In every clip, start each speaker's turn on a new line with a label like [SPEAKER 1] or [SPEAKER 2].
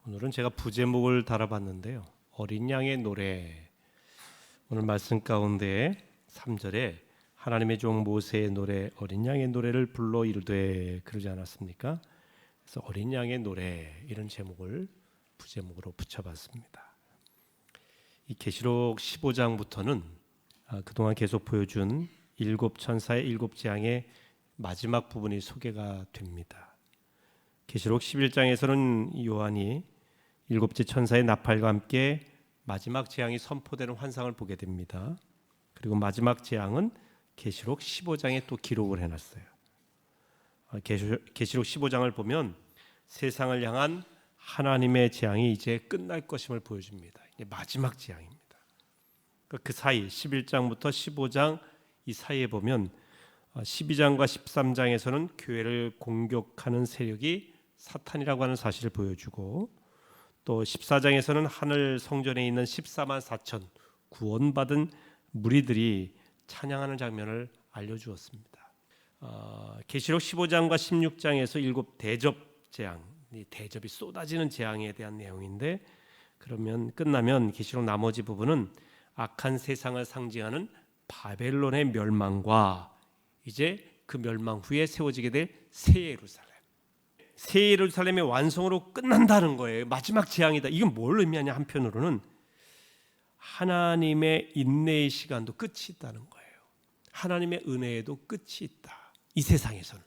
[SPEAKER 1] 오늘은 제가 부제목을 달아봤는데요. 어린 양의 노래. 오늘 말씀 가운데 3절에 하나님의 종 모세의 노래 어린 양의 노래를 불러 이르되 그러지 않았습니까? 그래서 어린 양의 노래 이런 제목을 부제목으로 붙여봤습니다. 이 계시록 15장부터는 그동안 계속 보여준 일곱 천사의 일곱 재앙의 마지막 부분이 소개가 됩니다. 계시록 11장에서는 요한이 일곱째 천사의 나팔과 함께 마지막 재앙이 선포되는 환상을 보게 됩니다. 그리고 마지막 재앙은 계시록 15장에 또 기록을 해놨어요. 계시록 15장을 보면 세상을 향한 하나님의 재앙이 이제 끝날 것임을 보여줍니다. 이게 마지막 재앙입니다. 그 사이 11장부터 15장 이 사이에 보면 12장과 13장에서는 교회를 공격하는 세력이 사탄이라고 하는 사실을 보여주고, 또 14장에서는 하늘 성전에 있는 14만 4천 구원받은 무리들이 찬양하는 장면을 알려주었습니다. 계시록 15장과 16장에서 일곱 대접 재앙, 이 대접이 쏟아지는 재앙에 대한 내용인데, 그러면 끝나면 계시록 나머지 부분은 악한 세상을 상징하는 바벨론의 멸망과 이제 그 멸망 후에 세워지게 될 새 예루살렘, 새 예루살렘의 완성으로 끝난다는 거예요. 마지막 재앙이다. 이건 뭘 의미하냐? 한편으로는 하나님의 인내의 시간도 끝이 있다는 거예요. 하나님의 은혜에도 끝이 있다. 이 세상에서는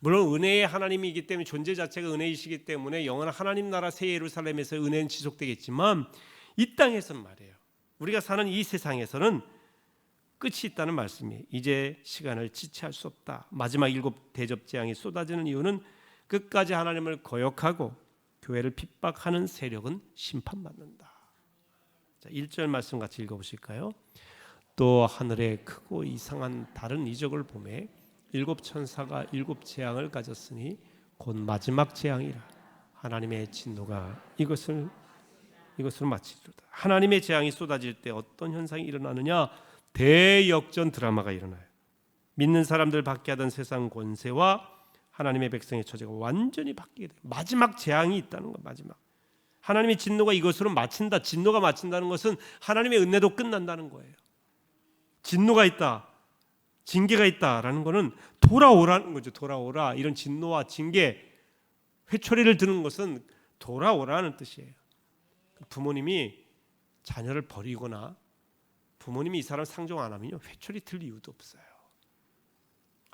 [SPEAKER 1] 물론 은혜의 하나님이기 때문에 존재 자체가 은혜이시기 때문에 영원한 하나님 나라 새 예루살렘에서 은혜는 지속되겠지만, 이 땅에서는 말이에요, 우리가 사는 이 세상에서는 끝이 있다는 말씀이에요. 이제 시간을 지체할 수 없다. 마지막 일곱 대접 재앙이 쏟아지는 이유는 끝까지 하나님을 거역하고 교회를 핍박하는 세력은 심판받는다. 자, 1절 말씀 같이 읽어보실까요? 또 하늘에 크고 이상한 다른 이적을 보매 일곱 천사가 일곱 재앙을 가졌으니 곧 마지막 재앙이라. 하나님의 진노가 이것을 마치리로다. 하나님의 재앙이 쏟아질 때 어떤 현상이 일어나느냐? 대역전 드라마가 일어나요. 믿는 사람들 받게 하던 세상 권세와 하나님의 백성의 처지가 완전히 바뀌게 돼요. 마지막 재앙이 있다는 거. 마지막 하나님의 진노가 이것으로 마친다. 진노가 마친다는 것은 하나님의 은혜도 끝난다는 거예요. 진노가 있다, 징계가 있다라는 것은 돌아오라는 거죠. 돌아오라. 이런 진노와 징계, 회초리를 드는 것은 돌아오라는 뜻이에요. 부모님이 자녀를 버리거나 부모님이 이 사람 상종 안 하면요, 회초리 들 이유도 없어요.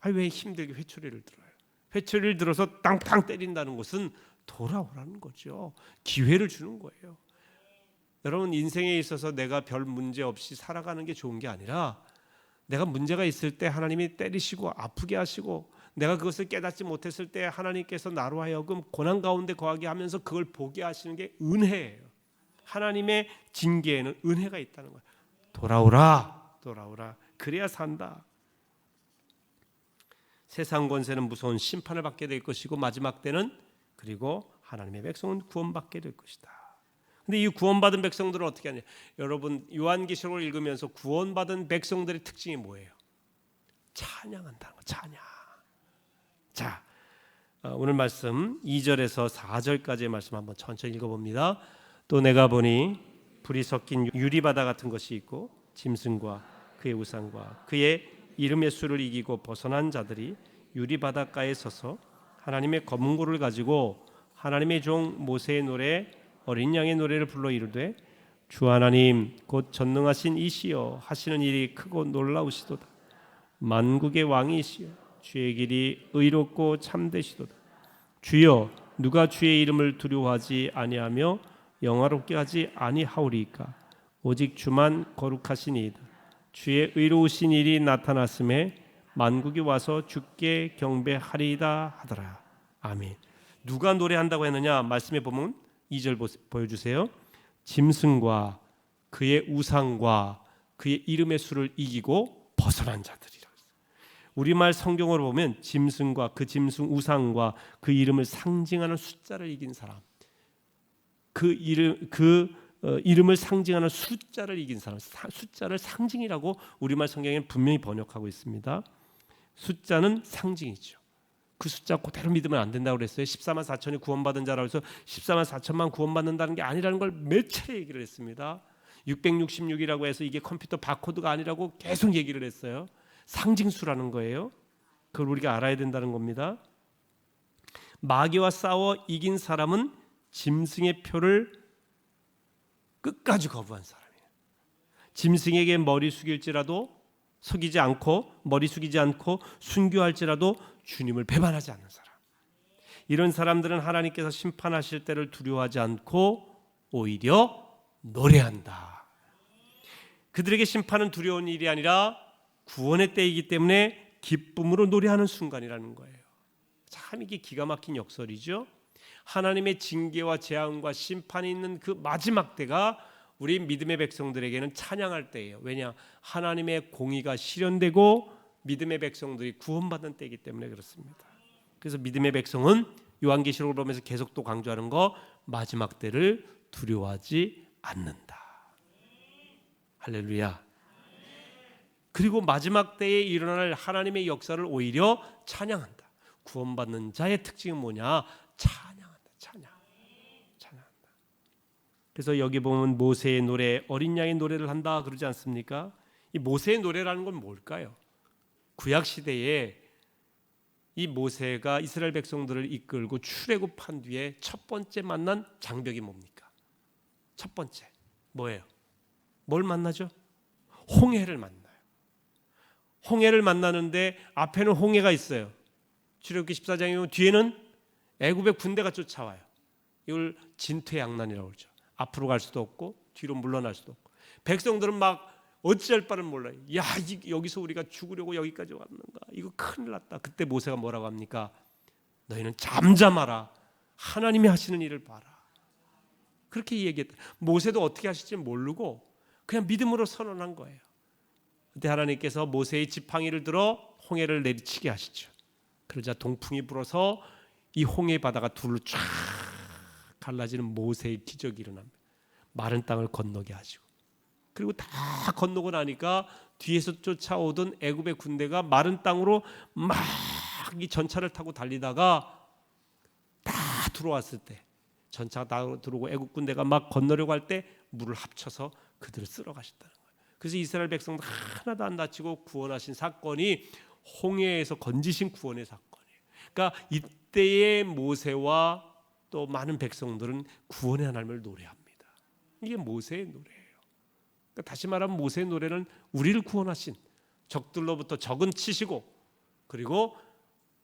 [SPEAKER 1] 왜 힘들게 회초리를 들어요? 회초리를 들어서 땅땅 때린다는 것은 돌아오라는 거죠. 기회를 주는 거예요. 여러분, 인생에 있어서 내가 별 문제 없이 살아가는 게 좋은 게 아니라, 내가 문제가 있을 때 하나님이 때리시고 아프게 하시고, 내가 그것을 깨닫지 못했을 때 하나님께서 나로 하여금 고난 가운데 거하게 하면서 그걸 보게 하시는 게 은혜예요. 하나님의 징계에는 은혜가 있다는 거예요. 돌아오라, 돌아오라. 그래야 산다. 세상 권세는 무서운 심판을 받게 될 것이고, 마지막 때는 그리고 하나님의 백성은 구원받게 될 것이다. 근데 이 구원받은 백성들은 어떻게 하냐? 여러분, 요한계시록을 읽으면서 구원받은 백성들의 특징이 뭐예요? 찬양한다는 거. 찬양. 자, 오늘 말씀 2절에서 4절까지의 말씀 한번 천천히 읽어봅니다. 또 내가 보니 불이 섞인 유리바다 같은 것이 있고, 짐승과 그의 우상과 그의 이름의 수를 이기고 벗어난 자들이 유리바닷가에 서서 하나님의 검은고를 가지고 하나님의 종 모세의 노래 어린 양의 노래를 불러 이르되, 주 하나님 곧 전능하신 이시여 하시는 일이 크고 놀라우시도다. 만국의 왕이시여 주의 길이 의롭고 참되시도다. 주여 누가 주의 이름을 두려워하지 아니하며 영화롭게 하지 아니하오리까? 오직 주만 거룩하시니이다. 주의 의로우신 일이 나타났음에 만국이 와서 주께 경배하리이다 하더라. 아멘. 누가 노래한다고 했느냐? 말씀에 보면 2절 보여주세요. 짐승과 그의 우상과 그의 이름의 수를 이기고 벗어난 자들이라. 우리말 성경으로 보면 짐승과 그 짐승 우상과 그 이름을 상징하는 숫자를 이긴 사람, 그 이름을 상징하는 숫자를 이긴 사람, 숫자를 상징이라고 우리말 성경에는 분명히 번역하고 있습니다. 숫자는 상징이죠. 그 숫자 그대로 믿으면 안 된다고 그랬어요. 14만 4천이 구원받은 자라고 해서 14만 4천만 구원받는다는 게 아니라는 걸 몇 차례 얘기를 했습니다. 666이라고 해서 이게 컴퓨터 바코드가 아니라고 계속 얘기를 했어요. 상징수라는 거예요. 그걸 우리가 알아야 된다는 겁니다. 마귀와 싸워 이긴 사람은 짐승의 표를 끝까지 거부한 사람이에요. 짐승에게 머리 숙일지라도 속이지 않고 머리 숙이지 않고 순교할지라도 주님을 배반하지 않는 사람. 이런 사람들은 하나님께서 심판하실 때를 두려워하지 않고 오히려 노래한다. 그들에게 심판은 두려운 일이 아니라 구원의 때이기 때문에 기쁨으로 노래하는 순간이라는 거예요. 참 이게 기가 막힌 역설이죠. 하나님의 징계와 재앙과 심판이 있는 그 마지막 때가 우리 믿음의 백성들에게는 찬양할 때예요. 왜냐? 하나님의 공의가 실현되고 믿음의 백성들이 구원받는 때이기 때문에 그렇습니다. 그래서 믿음의 백성은 요한계시록을 보면서 계속 또 강조하는 거, 마지막 때를 두려워하지 않는다. 할렐루야. 그리고 마지막 때에 일어날 하나님의 역사를 오히려 찬양한다. 구원받는 자의 특징은 뭐냐? 찬양한다. 찬양한다. 그래서 여기 보면 모세의 노래, 어린 양의 노래를 한다 그러지 않습니까? 이 모세의 노래라는 건 뭘까요? 구약 시대에 이 모세가 이스라엘 백성들을 이끌고 출애굽한 뒤에 첫 번째 만난 장벽이 뭡니까? 첫 번째 뭐예요? 뭘 만나죠? 홍해를 만나요. 홍해를 만나는데 앞에는 홍해가 있어요. 출애굽기 14장에 보면 뒤에는 애굽의 군대가 쫓아와요. 이걸 진퇴양난이라고 그러죠. 앞으로 갈 수도 없고 뒤로 물러날 수도 없고. 백성들은 막 어찌할 바를 몰라요. 야, 여기서 우리가 죽으려고 여기까지 왔는가? 이거 큰일 났다. 그때 모세가 뭐라고 합니까? 너희는 잠잠하라. 하나님이 하시는 일을 봐라. 그렇게 얘기했다. 모세도 어떻게 하실지 모르고 그냥 믿음으로 선언한 거예요. 그때 하나님께서 모세의 지팡이를 들어 홍해를 내리치게 하시죠. 그러자 동풍이 불어서 이 홍해 바다가 둘로 쫙 갈라지는 모세의 기적이 일어납니다. 마른 땅을 건너게 하시고, 그리고 다 건너고 나니까 뒤에서 쫓아오던 애굽의 군대가 마른 땅으로 막 이 전차를 타고 달리다가 다 들어왔을 때, 전차가 다 들어오고 애굽 군대가 막 건너려고 할 때 물을 합쳐서 그들을 쓸어 가셨다는 거예요. 그래서 이스라엘 백성들 하나도 안 다치고 구원하신 사건이 홍해에서 건지신 구원의 사건이에요. 그러니까 이때의 모세와 또 많은 백성들은 구원의 하나님을 노래합니다. 이게 모세의 노래예요. 그러니까 다시 말하면 모세의 노래는 우리를 구원하신, 적들로부터 적은 치시고 그리고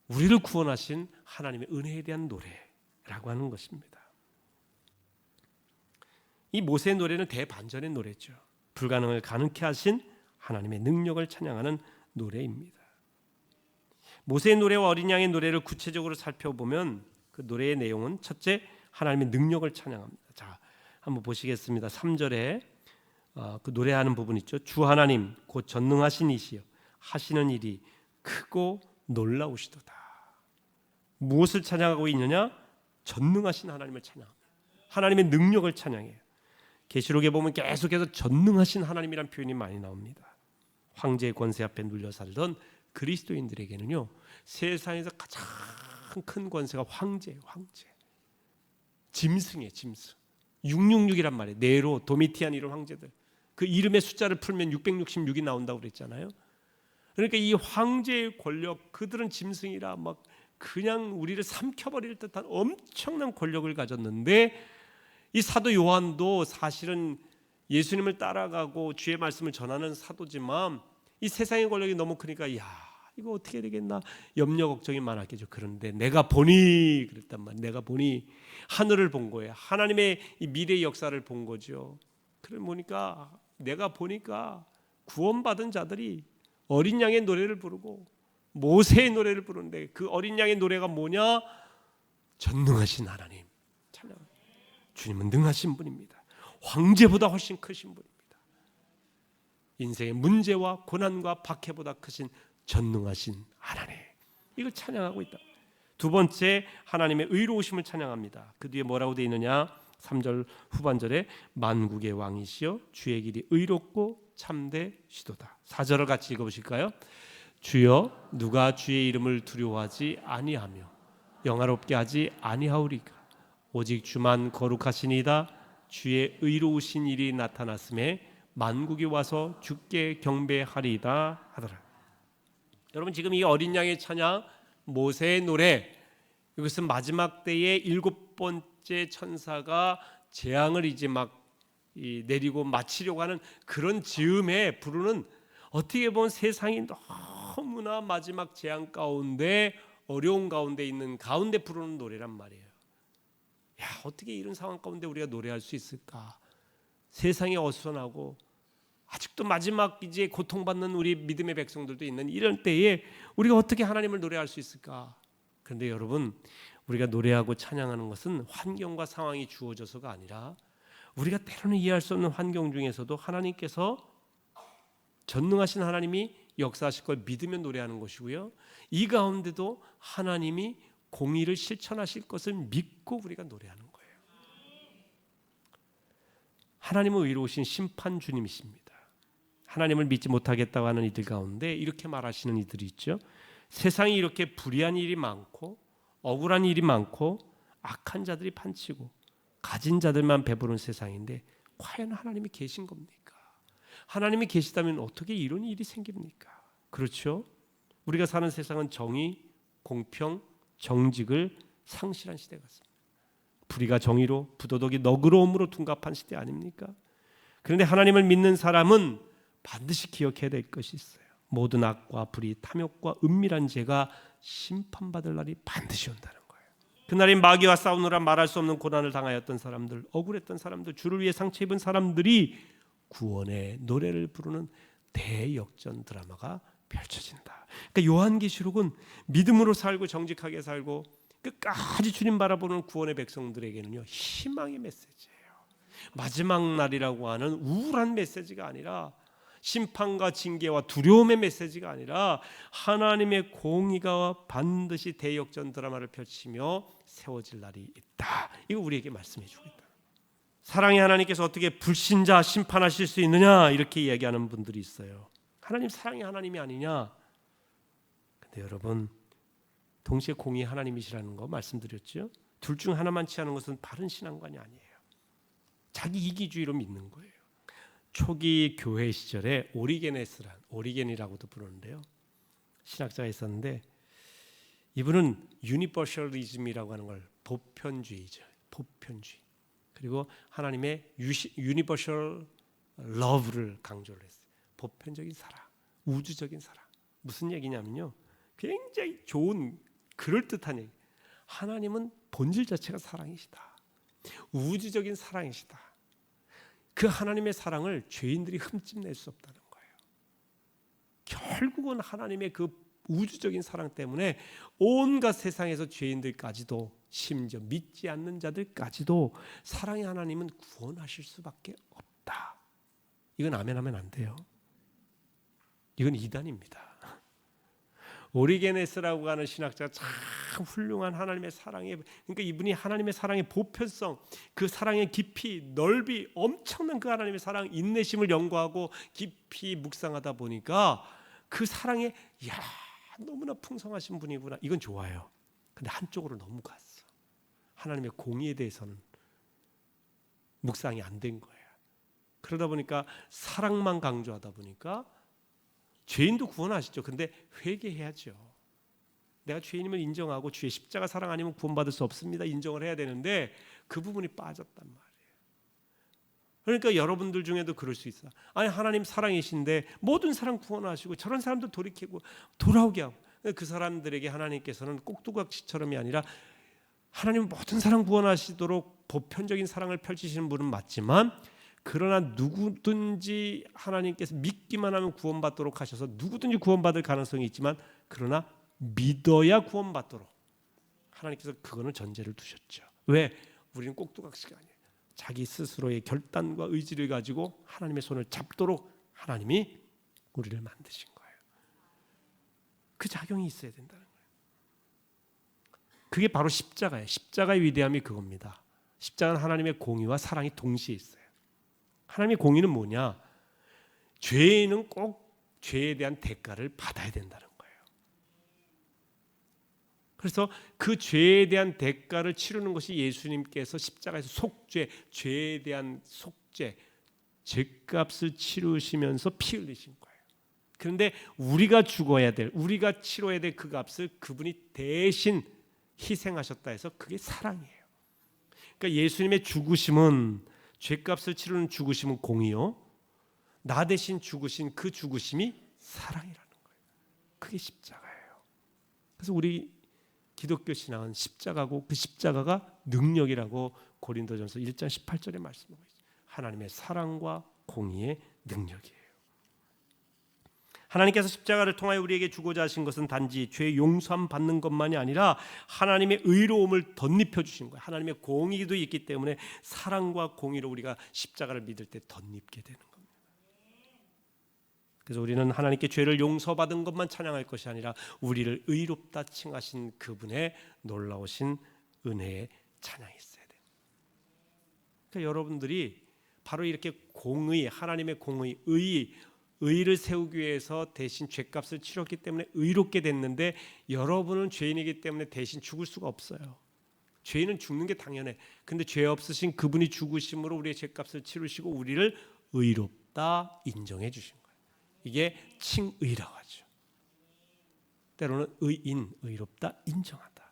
[SPEAKER 1] 우리를 구원하신 하나님의 은혜에 대한 노래라고 하는 것입니다. 이 모세의 노래는 대반전의 노래죠. 불가능을 가능케 하신 하나님의 능력을 찬양하는 노래입니다. 모세의 노래와 어린 양의 노래를 구체적으로 살펴보면 그 노래의 내용은 첫째, 하나님의 능력을 찬양합니다. 자, 한번 보시겠습니다. 3절에 그 노래하는 부분 있죠. 주 하나님 곧 전능하신 이시여 하시는 일이 크고 놀라우시도다. 무엇을 찬양하고 있느냐? 전능하신 하나님을 찬양합니다. 하나님의 능력을 찬양해요. 계시록에 보면 계속해서 전능하신 하나님이라는 표현이 많이 나옵니다. 황제의 권세 앞에 눌려 살던 그리스도인들에게는요, 세상에서 가장 큰 권세가 황제예요. 황제. 짐승이에요. 짐승. 666이란 말이에요. 네로, 도미티안 이런 황제들. 그 이름의 숫자를 풀면 666이 나온다고 그랬잖아요. 그러니까 이 황제의 권력, 그들은 짐승이라 막 그냥 우리를 삼켜버릴 듯한 엄청난 권력을 가졌는데, 이 사도 요한도 사실은 예수님을 따라가고 주의 말씀을 전하는 사도지만 이 세상의 권력이 너무 크니까 이거 어떻게 되겠나 염려 걱정이 많았겠죠. 그런데 내가 보니 그랬단 말이에요. 내가 보니 하늘을 본 거예요. 하나님의 이 미래의 역사를 본 거죠. 그래 보니까 내가 보니까 구원받은 자들이 어린 양의 노래를 부르고 모세의 노래를 부르는데 그 어린 양의 노래가 뭐냐? 전능하신 하나님 찬양. 주님은 능하신 분입니다. 황제보다 훨씬 크신 분입니다. 인생의 문제와 고난과 박해보다 크신 전능하신 하나님, 이걸 찬양하고 있다. 두 번째, 하나님의 의로우심을 찬양합니다. 그 뒤에 뭐라고 되어 있느냐? 3절 후반절에 만국의 왕이시여 주의 길이 의롭고 참되시도다. 4절을 같이 읽어보실까요? 주여 누가 주의 이름을 두려워하지 아니하며 영화롭게 하지 아니하오리까. 오직 주만 거룩하시니이다. 주의 의로우신 일이 나타났음에 만국이 와서 주께 경배하리이다 하더라. 여러분, 지금 이 어린 양의 찬양, 모세의 노래, 이것은 마지막 때에 7번째 천사가 재앙을 이제 막 내리고 마치려고 하는 그런 즈음에 부르는, 어떻게 보면 세상이 너무나 마지막 재앙 가운데, 어려운 가운데 있는 가운데 부르는 노래란 말이에요. 야, 어떻게 이런 상황 가운데 우리가 노래할 수 있을까? 세상이 어수선하고 아직도 마지막 이제 고통받는 우리 믿음의 백성들도 있는 이런 때에 우리가 어떻게 하나님을 노래할 수 있을까? 그런데 여러분, 우리가 노래하고 찬양하는 것은 환경과 상황이 주어져서가 아니라 우리가 때로는 이해할 수 없는 환경 중에서도 하나님께서, 전능하신 하나님이 역사하실 걸 믿으며 노래하는 것이고요, 이 가운데도 하나님이 공의를 실천하실 것을 믿고 우리가 노래하는 거예요. 하나님은 의로우신 심판 주님이십니다. 하나님을 믿지 못하겠다고 하는 이들 가운데 이렇게 말하시는 이들이 있죠. 세상이 이렇게 불의한 일이 많고 억울한 일이 많고 악한 자들이 판치고 가진 자들만 배부른 세상인데 과연 하나님이 계신 겁니까? 하나님이 계시다면 어떻게 이런 일이 생깁니까? 그렇죠? 우리가 사는 세상은 정의, 공평, 정직을 상실한 시대 같습니다. 불의가 정의로, 부도덕이 너그러움으로 둔갑한 시대 아닙니까? 그런데 하나님을 믿는 사람은 반드시 기억해야 될 것이 있어요. 모든 악과 불의, 탐욕과 은밀한 죄가 심판받을 날이 반드시 온다는 거예요. 그날이 마귀와 싸우느라 말할 수 없는 고난을 당하였던 사람들, 억울했던 사람들, 주를 위해 상처 입은 사람들이 구원의 노래를 부르는 대역전 드라마가 펼쳐진다. 그러니까 요한계시록은 믿음으로 살고 정직하게 살고 끝까지 주님 바라보는 구원의 백성들에게는요, 희망의 메시지예요. 마지막 날이라고 하는 우울한 메시지가 아니라, 심판과 징계와 두려움의 메시지가 아니라 하나님의 공의가 반드시 대역전 드라마를 펼치며 세워질 날이 있다. 이거 우리에게 말씀해 주고 있다. 사랑의 하나님께서 어떻게 불신자 심판하실 수 있느냐, 이렇게 이야기하는 분들이 있어요. 하나님 사랑의 하나님이 아니냐? 근데 여러분, 동시에 공의 하나님이시라는 거 말씀드렸죠. 둘 중 하나만 취하는 것은 바른 신앙관이 아니에요. 자기 이기주의로 믿는 거예요. 초기 교회 시절에 오리겐이라고도 부르는데요, 신학자가 있었는데 이분은 유니버셜리즘이라고 하는 걸, 보편주의죠. 보편주의. 그리고 하나님의 유니버셜 러브를 강조를 했어요. 보편적인 사랑, 우주적인 사랑. 무슨 얘기냐면요, 굉장히 좋은 그럴듯한 얘기. 하나님은 본질 자체가 사랑이시다. 우주적인 사랑이시다. 그 하나님의 사랑을 죄인들이 흠집낼 수 없다는 거예요. 결국은 하나님의 그 우주적인 사랑 때문에 온갖 세상에서 죄인들까지도, 심지어 믿지 않는 자들까지도 사랑의 하나님은 구원하실 수밖에 없다. 이건 아멘하면 안 돼요. 이건 이단입니다. 오리게네스라고 하는 신학자가 참 훌륭한 하나님의 사랑의, 그러니까 이분이 하나님의 사랑의 보편성, 그 사랑의 깊이, 넓이, 엄청난 그 하나님의 사랑, 인내심을 연구하고 깊이 묵상하다 보니까 그 사랑에, 야, 너무나 풍성하신 분이구나, 이건 좋아요. 근데 한쪽으로 너무 갔어. 하나님의 공의에 대해서는 묵상이 안 된 거예요. 그러다 보니까 사랑만 강조하다 보니까 죄인도 구원하시죠. 근데 회개해야죠. 내가 죄인임을 인정하고 주의 십자가 사랑 아니면 구원받을 수 없습니다, 인정을 해야 되는데 그 부분이 빠졌단 말이에요. 그러니까 여러분들 중에도 그럴 수 있어. 아니, 하나님 사랑이신데 모든 사람 구원하시고 저런 사람도 돌이키고 돌아오게 하고, 그 사람들에게 하나님께서는 꼭두각시처럼이 아니라 하나님 모든 사람 구원하시도록 보편적인 사랑을 펼치시는 분은 맞지만, 그러나 누구든지 하나님께서 믿기만 하면 구원받도록 하셔서 누구든지 구원받을 가능성이 있지만, 그러나 믿어야 구원받도록 하나님께서 그거는 전제를 두셨죠. 왜? 우리는 꼭두각시가 아니에요. 자기 스스로의 결단과 의지를 가지고 하나님의 손을 잡도록 하나님이 우리를 만드신 거예요. 그 작용이 있어야 된다는 거예요. 그게 바로 십자가예요. 십자가의 위대함이 그겁니다. 십자가는 하나님의 공의와 사랑이 동시에 있어요. 하나님의 공의는 뭐냐? 죄인은 꼭 죄에 대한 대가를 받아야 된다는 거예요. 그래서 그 죄에 대한 대가를 치르는 것이 예수님께서 십자가에서 속죄, 죄에 대한 속죄, 죄값을 치르시면서 피 흘리신 거예요. 그런데 우리가 죽어야 될, 우리가 치러야 될 그 값을 그분이 대신 희생하셨다 해서 그게 사랑이에요. 그러니까 예수님의 죽으심은, 죄값을 치르는 죽으심은 공이요, 나 대신 죽으신 그 죽으심이 사랑이라는 거예요. 그게 십자가예요. 그래서 우리 기독교 신앙은 십자가고 그 십자가가 능력이라고 고린도전서 1장 18절에 말씀하고 있어요. 하나님의 사랑과 공의의 능력이에요. 하나님께서 십자가를 통하여 우리에게 주고자 하신 것은 단지 죄 용서함 받는 것만이 아니라 하나님의 의로움을 덧입혀 주신 거예요. 하나님의 공의도 있기 때문에 사랑과 공의로 우리가 십자가를 믿을 때 덧입게 되는 겁니다. 그래서 우리는 하나님께 죄를 용서받은 것만 찬양할 것이 아니라 우리를 의롭다 칭하신 그분의 놀라우신 은혜의 찬양이 있어야 돼요. 그러니까 여러분들이 바로 이렇게 공의, 하나님의 공의, 의를 세우기 위해서 대신 죄값을 치렀기 때문에 의롭게 됐는데, 여러분은 죄인이기 때문에 대신 죽을 수가 없어요. 죄인은 죽는 게 당연해. 근데 죄 없으신 그분이 죽으심으로 우리의 죄값을 치르시고 우리를 의롭다 인정해 주신 거예요. 이게 칭의라고 하죠. 때로는 의인, 의롭다 인정하다.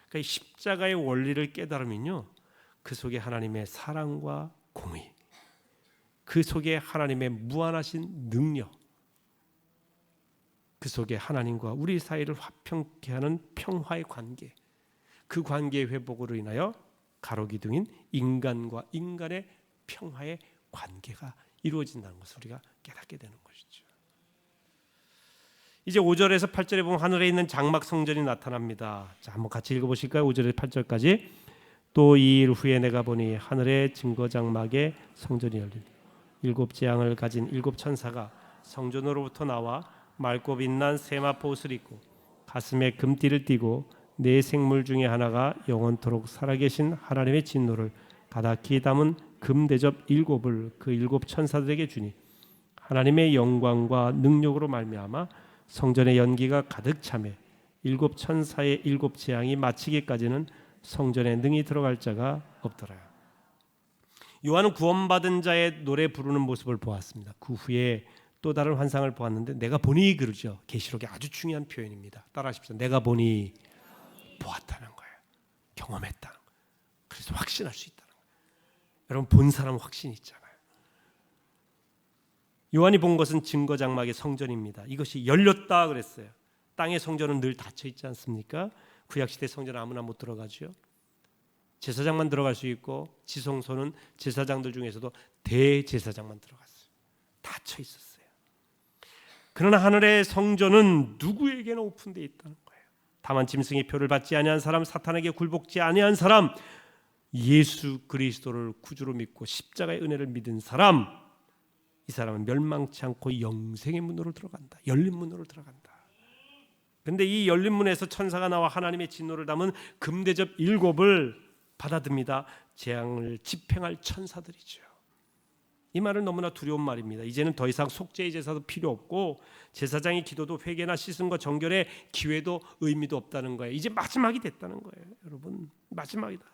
[SPEAKER 1] 그러니까 이 십자가의 원리를 깨달으면요, 그 속에 하나님의 사랑과 공의, 그 속에 하나님의 무한하신 능력, 그 속에 하나님과 우리 사이를 화평케 하는 평화의 관계, 그 관계의 회복으로 인하여 가로기둥인 인간과 인간의 평화의 관계가 이루어진다는 것을 우리가 깨닫게 되는 것이죠. 이제 5절에서 8절에 보면 하늘에 있는 장막 성전이 나타납니다. 자, 한번 같이 읽어보실까요? 5절에서 8절까지. 또 2일 후에 내가 보니 하늘의 증거 장막에 성전이 열린다. 7 재앙을 가진 7 천사가 성전으로부터 나와 맑고 빛난 세마포 옷을 입고 가슴에 금띠를 띠고 네 생물 중에 하나가 영원토록 살아계신 하나님의 진노를 가득히 담은 금대접 7을 그 7 천사들에게 주니 하나님의 영광과 능력으로 말미암아 성전의 연기가 가득 차매 7 천사의 7 재앙이 마치기까지는 성전에 능히 들어갈 자가 없더라. 요한은 구원받은 자의 노래 부르는 모습을 보았습니다. 그 후에 또 다른 환상을 보았는데 내가 보니, 그러죠. 계시록의 아주 중요한 표현입니다. 따라하십시오. 내가 보니 보았다는 거예요. 경험했다는 거예요. 그래서 확신할 수 있다는 거예요. 여러분, 본 사람은 확신이 있잖아요. 요한이 본 것은 증거 장막의 성전입니다. 이것이 열렸다 그랬어요. 땅의 성전은 늘 닫혀 있지 않습니까? 구약시대 성전 아무나 못 들어가죠. 제사장만 들어갈 수 있고 지성소는 제사장들 중에서도 대제사장만 들어갔어요. 닫혀 있었어요. 그러나 하늘의 성전은 누구에게나 오픈되어 있다는 거예요. 다만 짐승의 표를 받지 아니한 사람, 사탄에게 굴복지 아니한 사람, 예수 그리스도를 구주로 믿고 십자가의 은혜를 믿은 사람, 이 사람은 멸망치 않고 영생의 문으로 들어간다. 열린 문으로 들어간다. 그런데 이 열린 문에서 천사가 나와 하나님의 진노를 담은 금대접 7을 받아듭니다. 재앙을 집행할 천사들이죠. 이 말은 너무나 두려운 말입니다. 이제는 더 이상 속죄의 제사도 필요 없고 제사장의 기도도 회개나 씻음과 정결의 기회도 의미도 없다는 거예요. 이제 마지막이 됐다는 거예요. 여러분, 마지막이다.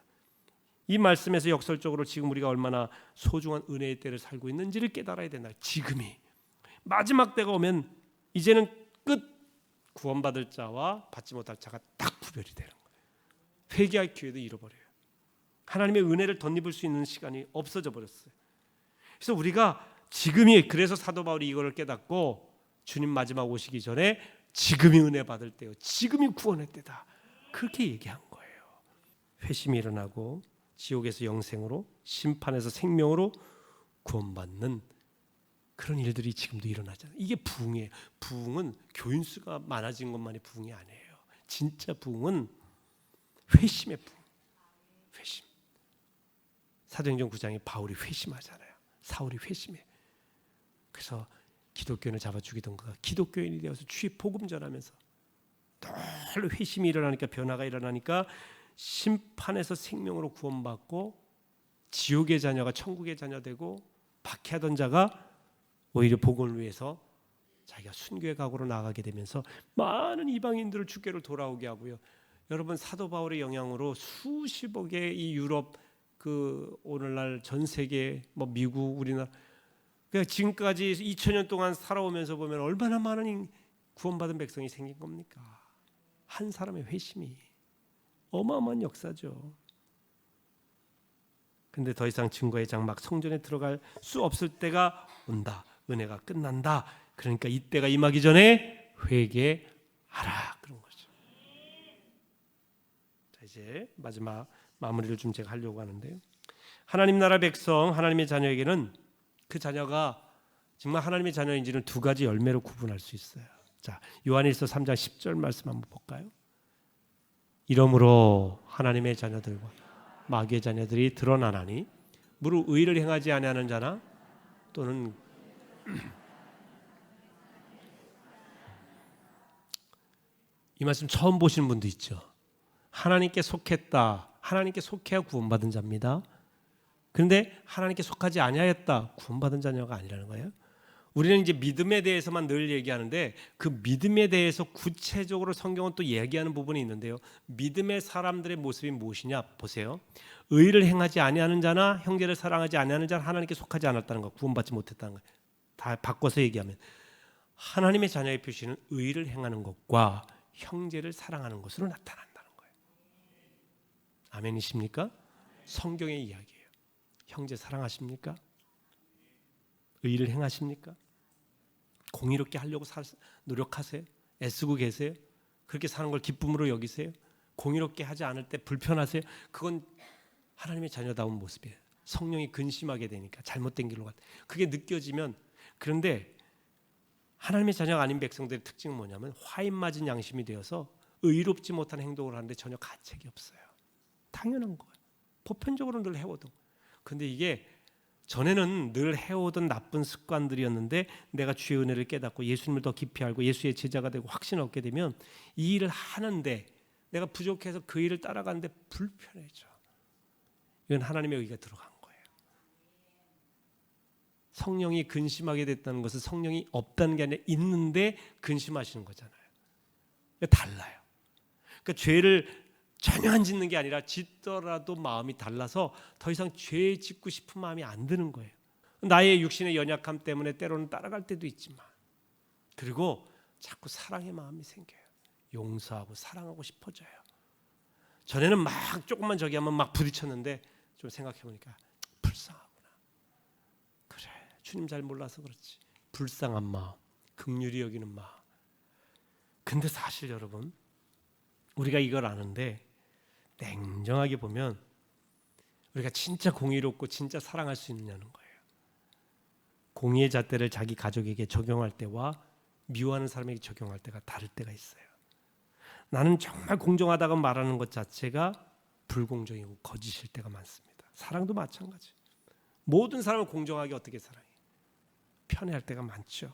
[SPEAKER 1] 이 말씀에서 역설적으로 지금 우리가 얼마나 소중한 은혜의 때를 살고 있는지를 깨달아야 된다. 지금이 마지막 때가 오면 이제는 끝, 구원받을 자와 받지 못할 자가 딱 구별이 되는 거예요. 회개할 기회도 잃어버려요. 하나님의 은혜를 덧입을 수 있는 시간이 없어져 버렸어요. 그래서 우리가 지금이, 그래서 사도 바울이 이거를 깨닫고 주님 마지막 오시기 전에 지금이 은혜 받을 때요, 지금이 구원의 때다, 그렇게 얘기한 거예요. 회심이 일어나고 지옥에서 영생으로, 심판에서 생명으로 구원받는 그런 일들이 지금도 일어나잖아요. 이게 부흥이에요. 부흥은 교인수가 많아진 것만이 부흥이 아니에요. 진짜 부흥은 회심의 부흥. 회심. 사도행전 9장에 바울이 회심하잖아요. 사울이 회심해. 그래서 기독교인을 잡아 죽이던 그가 기독교인이 되어서 주의 복음 전하면서 늘 회심이 일어나니까, 변화가 일어나니까 심판에서 생명으로 구원받고 지옥의 자녀가 천국의 자녀 되고, 박해하던 자가 오히려 복음을 위해서 자기가 순교의 각오로 나아가게 되면서 많은 이방인들을 주께로 돌아오게 하고요. 여러분 사도 바울의 영향으로 수십억의 이 유럽 오늘날 전 세계 미국 우리나라 지금까지 2000년 동안 살아오면서 보면 얼마나 많은 구원받은 백성이 생긴 겁니까? 한 사람의 회심이 어마어마한 역사죠. 근데 더 이상 증거의 장막 성전에 들어갈 수 없을 때가 온다. 은혜가 끝난다. 그러니까 이때가 임하기 전에 회개하라 그런 거죠. 자, 이제 마지막 마무리를 좀 제가 하려고 하는데요. 하나님 나라 백성, 하나님의 자녀에게는 그 자녀가 정말 하나님의 자녀인지는 두 가지 열매로 구분할 수 있어요. 자, 요한일서 3장 10절 말씀 한번 볼까요? 이러므로 하나님의 자녀들과 마귀의 자녀들이 드러나나니 무릇 의를 행하지 아니하는 자나 또는 이 말씀 처음 보시는 분도 있죠. 하나님께 속했다. 하나님께 속해야 구원받은 자입니다. 그런데 하나님께 속하지 아니하였다. 구원받은 자녀가 아니라는 거예요. 우리는 이제 믿음에 대해서만 늘 얘기하는데 그 믿음에 대해서 구체적으로 성경은 또 얘기하는 부분이 있는데요. 믿음의 사람들의 모습이 무엇이냐 보세요. 의를 행하지 아니하는 자나 형제를 사랑하지 아니하는 자는 하나님께 속하지 않았다는 거, 구원받지 못했다는 거. 다 바꿔서 얘기하면 하나님의 자녀의 표시는 의를 행하는 것과 형제를 사랑하는 것으로 나타난다는 거예요. 아멘이십니까? 성경의 이야기예요. 형제 사랑하십니까? 의를 행하십니까? 공의롭게 하려고 노력하세요? 애쓰고 계세요? 그렇게 사는 걸 기쁨으로 여기세요? 공의롭게 하지 않을 때 불편하세요? 그건 하나님의 자녀다운 모습이에요. 성령이 근심하게 되니까 잘못된 길로 갔다. 그게 느껴지면. 그런데 하나님의 자녀가 아닌 백성들의 특징은 뭐냐면 화인 맞은 양심이 되어서 의롭지 못한 행동을 하는데 전혀 가책이 없어요. 당연한 거예요. 보편적으로 늘 해오던. 근데 이게 전에는 늘 해오던 나쁜 습관들이었는데 내가 주의 은혜를 깨닫고 예수님을 더 깊이 알고 예수의 제자가 되고 확신을 얻게 되면 이 일을 하는데 내가 부족해서 그 일을 따라가는데 불편해져. 이건 하나님의 의가 들어간 거예요. 성령이 근심하게 됐다는 것은 성령이 없다는 게 아니라 있는데 근심하시는 거잖아요. 달라요. 그러니까 죄를 전혀 안 짓는 게 아니라 짓더라도 마음이 달라서 더 이상 죄 짓고 싶은 마음이 안 드는 거예요. 나의 육신의 연약함 때문에 때로는 따라갈 때도 있지만, 그리고 자꾸 사랑의 마음이 생겨요. 용서하고 사랑하고 싶어져요. 전에는 막 조금만 저기 하면 막 부딪혔는데 좀 생각해 보니까 불쌍하구나. 그래, 주님 잘 몰라서 그렇지. 불쌍한 마음, 긍휼히 여기는 마음. 근데 사실 여러분, 우리가 이걸 아는데 냉정하게 보면 우리가 진짜 공의롭고 진짜 사랑할 수 있느냐는 거예요. 공의의 잣대를 자기 가족에게 적용할 때와 미워하는 사람에게 적용할 때가 다를 때가 있어요. 나는 정말 공정하다고 말하는 것 자체가 불공정이고 거짓일 때가 많습니다. 사랑도 마찬가지. 모든 사람을 공정하게 어떻게 사랑해? 편애할 때가 많죠.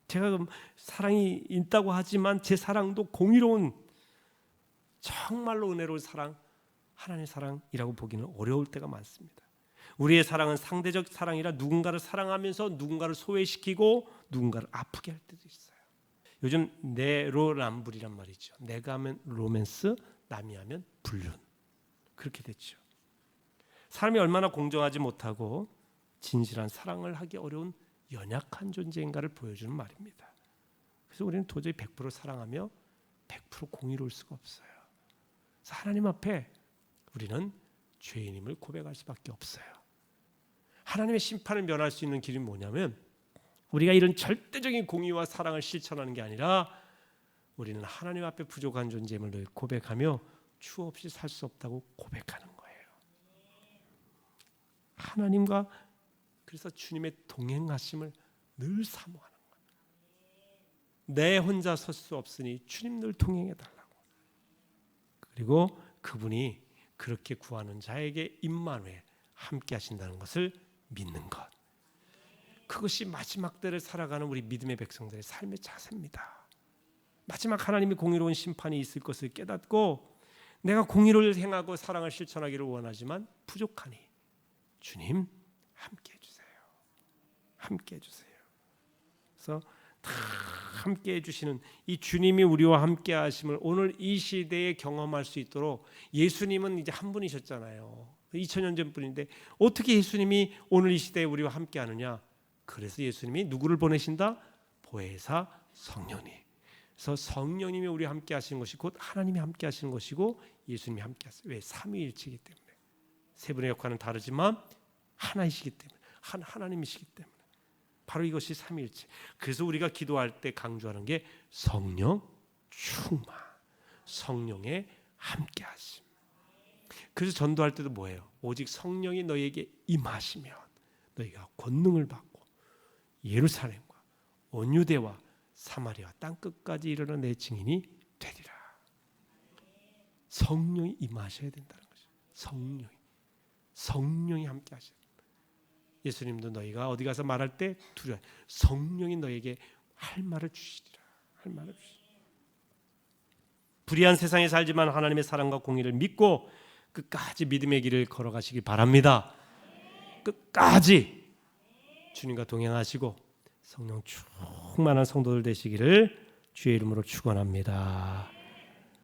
[SPEAKER 1] 제가 사랑이 있다고 하지만 제 사랑도 공의로운, 정말로 은혜로운 사랑, 하나님의 사랑이라고 보기는 어려울 때가 많습니다. 우리의 사랑은 상대적 사랑이라 누군가를 사랑하면서 누군가를 소외시키고 누군가를 아프게 할 때도 있어요. 요즘 내로남불이란 말이죠. 내가 하면 로맨스, 남이 하면 불륜. 그렇게 됐죠. 사람이 얼마나 공정하지 못하고 진실한 사랑을 하기 어려운 연약한 존재인가를 보여주는 말입니다. 그래서 우리는 도저히 100% 사랑하며 100% 공의로울 수가 없어요. 그래서 하나님 앞에 우리는 죄인임을 고백할 수밖에 없어요. 하나님의 심판을 면할 수 있는 길이 뭐냐면 우리가 이런 절대적인 공의와 사랑을 실천하는 게 아니라 우리는 하나님 앞에 부족한 존재임을 늘 고백하며 주 없이 살 수 없다고 고백하는 거예요. 하나님과 그래서 주님의 동행하심을 늘 사모하는 거예요. 내 혼자 설 수 없으니 주님 늘 동행해 달라고. 그리고 그분이 그렇게 구하는 자에게 임마누엘 함께 하신다는 것을 믿는 것. 그것이 마지막 때를 살아가는 우리 믿음의 백성들의 삶의 자세입니다. 마지막 하나님이 공의로운 심판이 있을 것을 깨닫고 내가 공의를 행하고 사랑을 실천하기를 원하지만 부족하니 주님 함께 해주세요. 함께 해주세요. 그래서 다 함께 해주시는 이 주님이 우리와 함께 하심을 오늘 이 시대에 경험할 수 있도록 예수님은 이제 한 분이셨잖아요. 2000년 전 분인데 어떻게 예수님이 오늘 이 시대에 우리와 함께 하느냐? 그래서 예수님이 누구를 보내신다? 보혜사 성령님. 그래서 성령님이 우리와 함께 하시는 것이 곧 하나님이 함께 하시는 것이고 예수님이 함께 하세요. 왜? 삼위일체이기 때문에. 세 분의 역할은 다르지만 하나이시기 때문에, 하나님이시기 때문에. 바로 이것이 삼위일체. 그래서 우리가 기도할 때 강조하는 게 성령 충만, 성령의 함께하심. 그래서 전도할 때도 뭐예요? 오직 성령이 너희에게 임하시면 너희가 권능을 받고 예루살렘과 온 유대와 사마리아 땅 끝까지 이르러 내 증인이 되리라. 성령이 임하셔야 된다는 거죠. 성령이 함께 하셔야 된다. 예수님도 너희가 어디 가서 말할 때 두려워. 성령이 너에게 할 말을 주시리라. 할 말을 주시리라. 불의한 세상에 살지만 하나님의 사랑과 공의를 믿고 끝까지 믿음의 길을 걸어가시기 바랍니다. 끝까지 주님과 동행하시고 성령 충만한 성도들 되시기를 주의 이름으로 축원합니다.